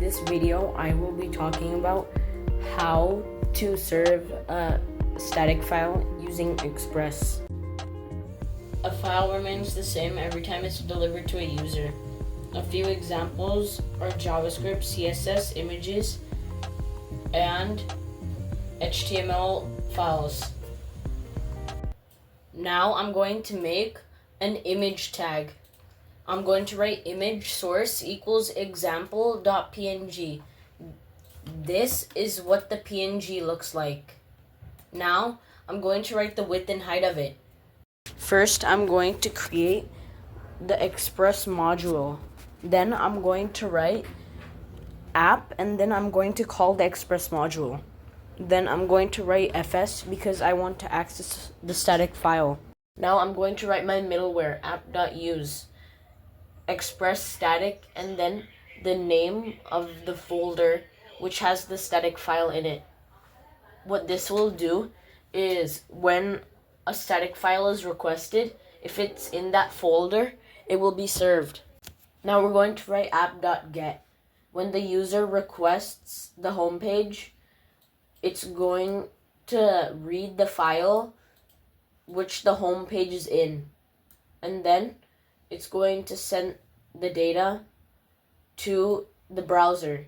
this video, I will be talking about how to serve a static file using Express. A file remains the same every time it's delivered to a user. A few examples are JavaScript, CSS, images, and HTML files. Now I'm going to make an image tag. I'm going to write image source equals example.png. This is what the PNG looks like. Now I'm going to write the width and height of it. First, I'm going to create the Express module. Then I'm going to write app, and then I'm going to call the Express module. Then I'm going to write fs because I want to access the static file. Now I'm going to write my middleware app.use express static and then the name of the folder which has the static file in it. What this will do is when a static file is requested, if it's in that folder, it will be served. Now we're going to write app.get. When the user requests the home page, it's going to read the file which the home page is in, and then it's going to send the data to the browser.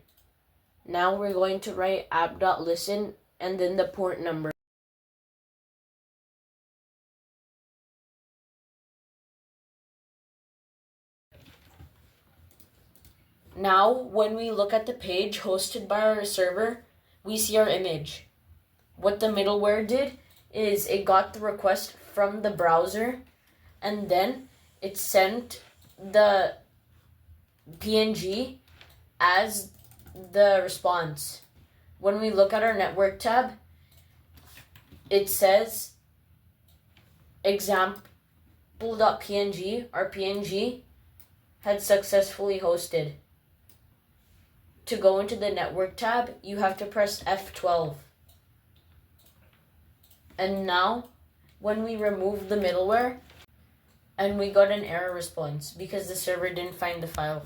Now we're going to write app.listen and then the port number. Now, when we look at the page hosted by our server, we see our image. What the middleware did is it got the request from the browser and then it sent the PNG as the response. When we look at our network tab, it says example.png, our PNG had successfully hosted. To go into the network tab, you have to press F12. And now, when we remove the middleware, and we got an error response because the server didn't find the file.